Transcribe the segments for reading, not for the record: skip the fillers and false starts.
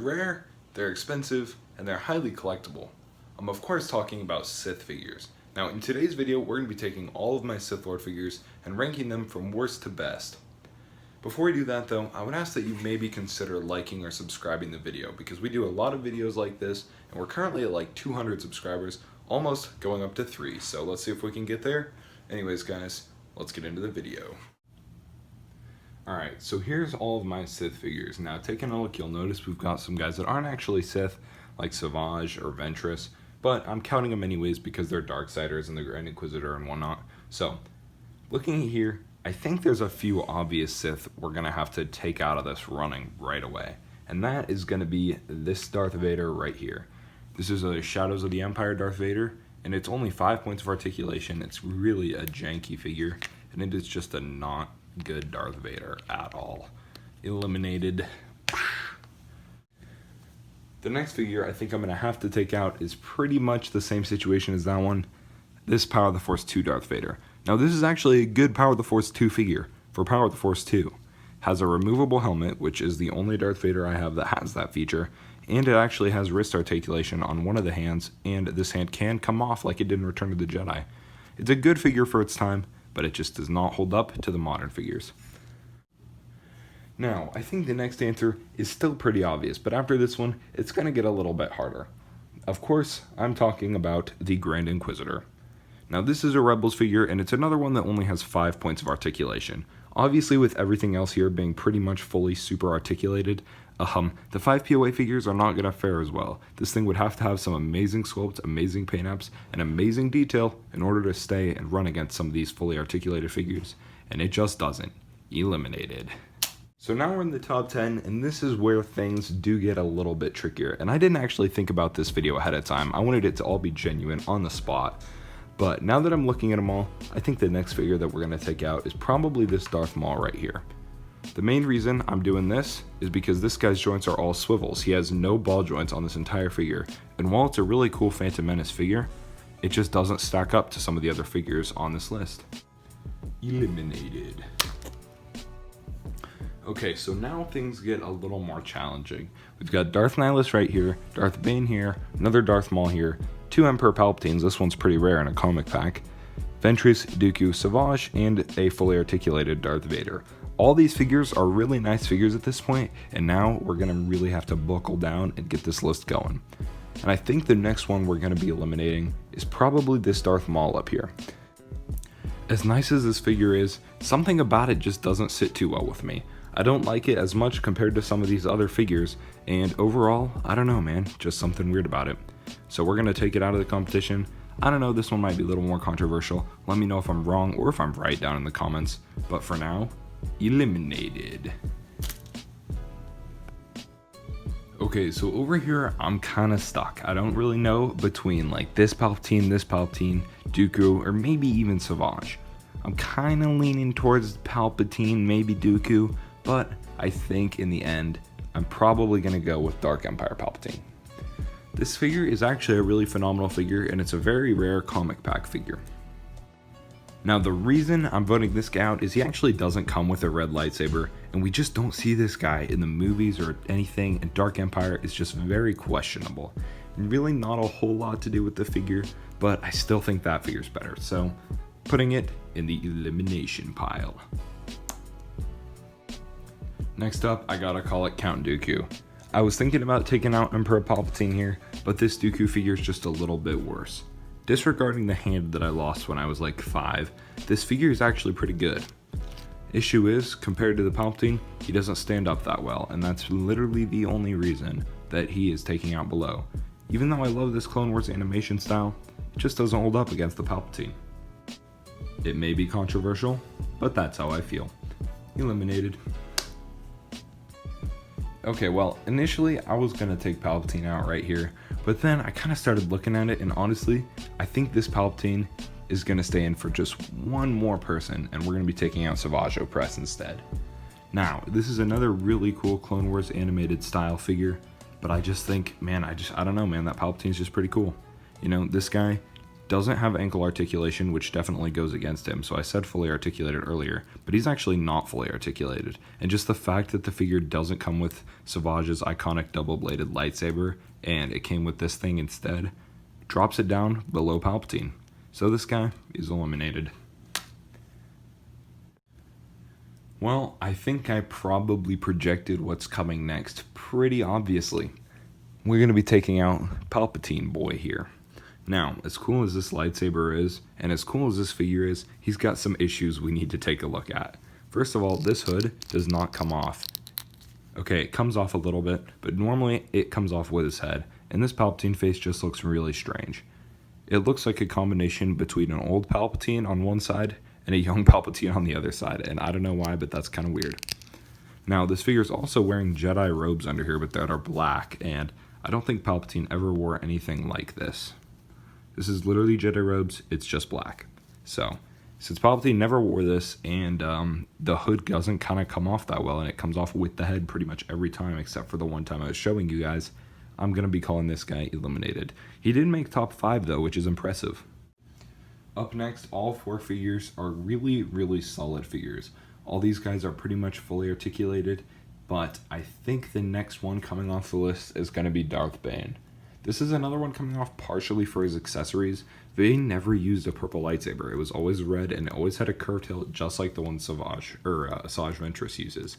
rare, they're expensive, and they're highly collectible. I'm of course talking about Sith figures. Now in today's video, we're going to be taking all of my Sith Lord figures and ranking them from worst to best. Before we do that though, I would ask that you maybe consider liking or subscribing the video, because we do a lot of videos like this, and we're currently at like 200 subscribers, almost going up to 3, so let's see if we can get there. Anyways guys, let's get into the video. Alright, so here's all of my Sith figures. Now taking a look, you'll notice we've got some guys that aren't actually Sith, like Savage or Ventress, but I'm counting them anyways because they're Darksiders and the Grand Inquisitor and whatnot. So, looking here, I think there's a few obvious Sith we're going to have to take out of this running right away. And that is going to be this Darth Vader right here. This is a Shadows of the Empire Darth Vader, and it's only 5 points of articulation. It's really a janky figure, and it is just a not good Darth Vader at all. Eliminated. The next figure I think I'm going to have to take out is pretty much the same situation as that one. This Power of the Force 2 Darth Vader. Now this is actually a good Power of the Force 2 figure for Power of the Force 2. Has a removable helmet, which is the only Darth Vader I have that has that feature, and it actually has wrist articulation on one of the hands, and this hand can come off like it did in Return of the Jedi. It's a good figure for its time, but it just does not hold up to the modern figures. Now, I think the next answer is still pretty obvious, but after this one, it's going to get a little bit harder. Of course, I'm talking about the Grand Inquisitor. Now, this is a Rebels figure, and it's another one that only has 5 points of articulation. Obviously, with everything else here being pretty much fully super articulated, the 5 POA figures are not going to fare as well. This thing would have to have some amazing sculpts, amazing paint apps, and amazing detail in order to stay and run against some of these fully articulated figures, and it just doesn't. Eliminated. So now we're in the top 10, and this is where things do get a little bit trickier. And I didn't actually think about this video ahead of time. I wanted it to all be genuine on the spot. But now that I'm looking at them all, I think the next figure that we're going to take out is probably this Darth Maul right here. The main reason I'm doing this is because this guy's joints are all swivels. He has no ball joints on this entire figure. And while it's a really cool Phantom Menace figure, it just doesn't stack up to some of the other figures on this list. Eliminated. Okay, so now things get a little more challenging. We've got Darth Nihilus right here, Darth Bane here, another Darth Maul here, 2 Emperor Palpatines, this one's pretty rare in a comic pack, Ventress, Dooku, Savage, and a fully articulated Darth Vader. All these figures are really nice figures at this point, and now we're going to really have to buckle down and get this list going. And I think the next one we're going to be eliminating is probably this Darth Maul up here. As nice as this figure is, something about it just doesn't sit too well with me. I don't like it as much compared to some of these other figures, and overall, I don't know man, just something weird about it. So we're going to take it out of the competition. I don't know, this one might be a little more controversial. Let me know if I'm wrong or if I'm right down in the comments. But for now, eliminated. Okay, so over here, I'm kind of stuck. I don't really know between like this Palpatine, Dooku, or maybe even Savage. I'm kind of leaning towards Palpatine, maybe Dooku, but I think in the end, I'm probably going to go with Dark Empire Palpatine. This figure is actually a really phenomenal figure, and it's a very rare comic pack figure. Now the reason I'm voting this guy out is he actually doesn't come with a red lightsaber, and we just don't see this guy in the movies or anything, and Dark Empire is just very questionable. And really not a whole lot to do with the figure, but I still think that figure's better, so putting it in the elimination pile. Next up, I gotta call it Count Dooku. I was thinking about taking out Emperor Palpatine here, but this Dooku figure is just a little bit worse. Disregarding the hand that I lost when I was like 5, this figure is actually pretty good. Issue is, compared to the Palpatine, he doesn't stand up that well, and that's literally the only reason that he is taking out below. Even though I love this Clone Wars animation style, it just doesn't hold up against the Palpatine. It may be controversial, but that's how I feel. Eliminated. Okay, well, initially I was going to take Palpatine out right here, but then I kind of started looking at it, and honestly, I think this Palpatine is going to stay in for just one more person, and we're going to be taking out Savage Opress instead. Now, this is another really cool Clone Wars animated style figure, but I just think, man, I don't know, man, that Palpatine's just pretty cool. You know, this guy doesn't have ankle articulation, which definitely goes against him, so I said fully articulated earlier, but he's actually not fully articulated. And just the fact that the figure doesn't come with Savage's iconic double-bladed lightsaber, and it came with this thing instead, drops it down below Palpatine. So this guy is eliminated. Well, I think I probably projected what's coming next pretty obviously. We're going to be taking out Palpatine boy here. Now, as cool as this lightsaber is, and as cool as this figure is, he's got some issues we need to take a look at. First of all, this hood does not come off. Okay, it comes off a little bit, but normally it comes off with his head, and this Palpatine face just looks really strange. It looks like a combination between an old Palpatine on one side and a young Palpatine on the other side, and I don't know why, but that's kind of weird. Now, this figure is also wearing Jedi robes under here, but that are black, and I don't think Palpatine ever wore anything like this. This is literally Jedi robes, it's just black. So, since Palpatine never wore this, and the hood doesn't kind of come off that well, and it comes off with the head pretty much every time, except for the one time I was showing you guys, I'm going to be calling this guy eliminated. He did make top 5 though, which is impressive. Up next, all 4 figures are really, really solid figures. All these guys are pretty much fully articulated, but I think the next one coming off the list is going to be Darth Bane. This is another one coming off partially for his accessories. Bane never used a purple lightsaber. It was always red, and it always had a curved hilt, just like the one Asajj Ventress uses.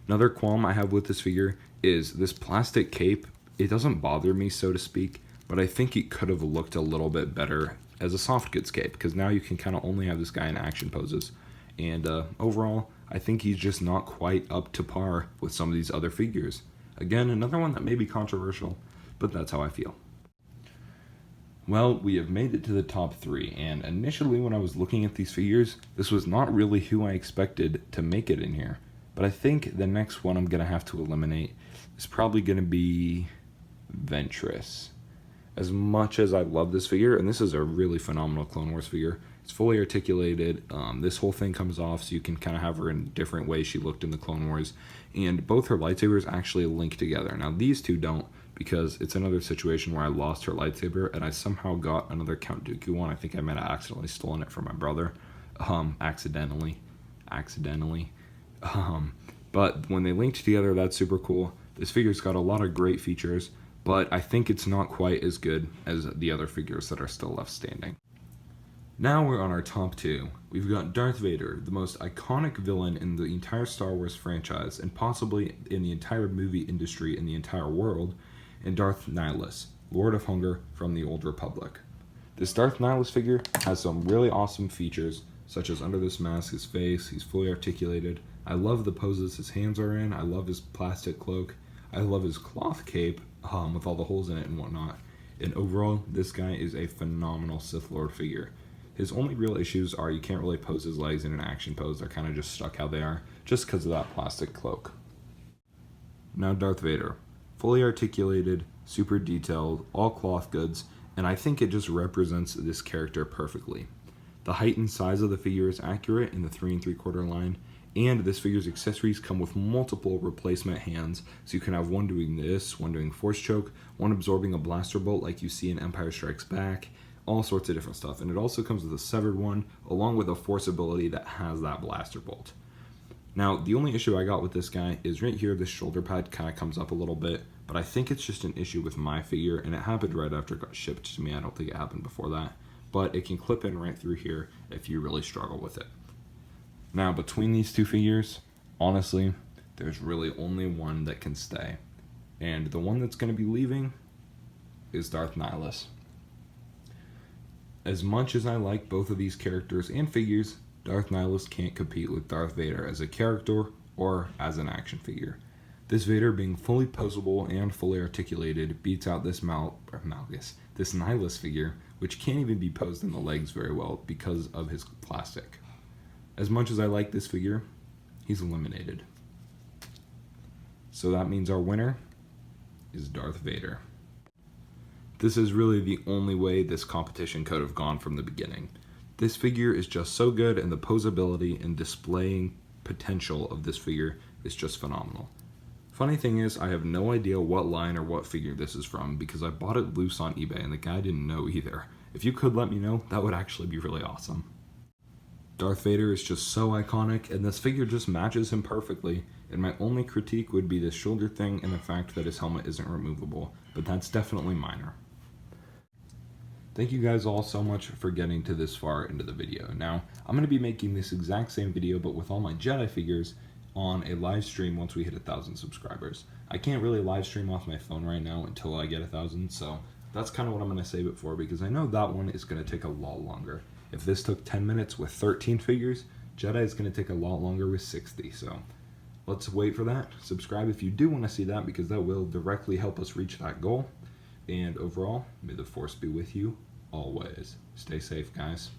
Another qualm I have with this figure is this plastic cape. It doesn't bother me, so to speak, but I think it could have looked a little bit better as a soft goods cape, because now you can kind of only have this guy in action poses. And overall, I think he's just not quite up to par with some of these other figures. Again, another one that may be controversial, but that's how I feel. Well, we have made it to the top 3, and initially when I was looking at these figures, this was not really who I expected to make it in here. But I think the next one I'm going to have to eliminate is probably going to be Ventress. As much as I love this figure, and this is a really phenomenal Clone Wars figure, it's fully articulated, this whole thing comes off so you can kind of have her in different ways she looked in the Clone Wars, and both her lightsabers actually link together. Now these two don't, because it's another situation where I lost her lightsaber, and I somehow got another Count Dooku one. I think I might have accidentally stolen it from my brother, accidentally. But when they linked together, that's super cool. This figure's got a lot of great features, but I think it's not quite as good as the other figures that are still left standing. Now we're on our top 2. We've got Darth Vader, the most iconic villain in the entire Star Wars franchise, and possibly in the entire movie industry in the entire world, and Darth Nihilus, Lord of Hunger from the Old Republic. This Darth Nihilus figure has some really awesome features, such as under this mask, his face, he's fully articulated. I love the poses his hands are in, I love his plastic cloak, I love his cloth cape, with all the holes in it and whatnot. And overall, this guy is a phenomenal Sith Lord figure. His only real issues are you can't really pose his legs in an action pose. They're kind of just stuck how they are, just because of that plastic cloak. Now Darth Vader. Fully articulated, super detailed, all cloth goods, and I think it just represents this character perfectly. The height and size of the figure is accurate in the 3 3/4 line, and this figure's accessories come with multiple replacement hands, so you can have one doing this, one doing force choke, one absorbing a blaster bolt like you see in Empire Strikes Back, all sorts of different stuff. And it also comes with a severed one, along with a force ability that has that blaster bolt. Now, the only issue I got with this guy is right here, this shoulder pad kind of comes up a little bit, but I think it's just an issue with my figure, and it happened right after it got shipped to me. I don't think it happened before that, but it can clip in right through here if you really struggle with it. Now, between these two figures, honestly, there's really only one that can stay, and the one that's going to be leaving is Darth Nihilus. As much as I like both of these characters and figures, Darth Nihilus can't compete with Darth Vader as a character or as an action figure. This Vader, being fully posable and fully articulated, beats out this this Nihilus figure, which can't even be posed in the legs very well because of his plastic. As much as I like this figure, he's eliminated. So that means our winner is Darth Vader. This is really the only way this competition could have gone from the beginning. This figure is just so good, and the posability and displaying potential of this figure is just phenomenal. Funny thing is, I have no idea what line or what figure this is from because I bought it loose on eBay and the guy didn't know either. If you could let me know, that would actually be really awesome. Darth Vader is just so iconic, and this figure just matches him perfectly, and my only critique would be this shoulder thing and the fact that his helmet isn't removable, but that's definitely minor. Thank you guys all so much for getting to this far into the video. Now, I'm going to be making this exact same video, but with all my Jedi figures on a live stream once we hit 1,000 subscribers. I can't really live stream off my phone right now until I get 1,000, so that's kind of what I'm going to save it for, because I know that one is going to take a lot longer. If this took 10 minutes with 13 figures, Jedi is going to take a lot longer with 60, so let's wait for that. Subscribe if you do want to see that, because that will directly help us reach that goal. And overall, may the Force be with you always. Stay safe, guys.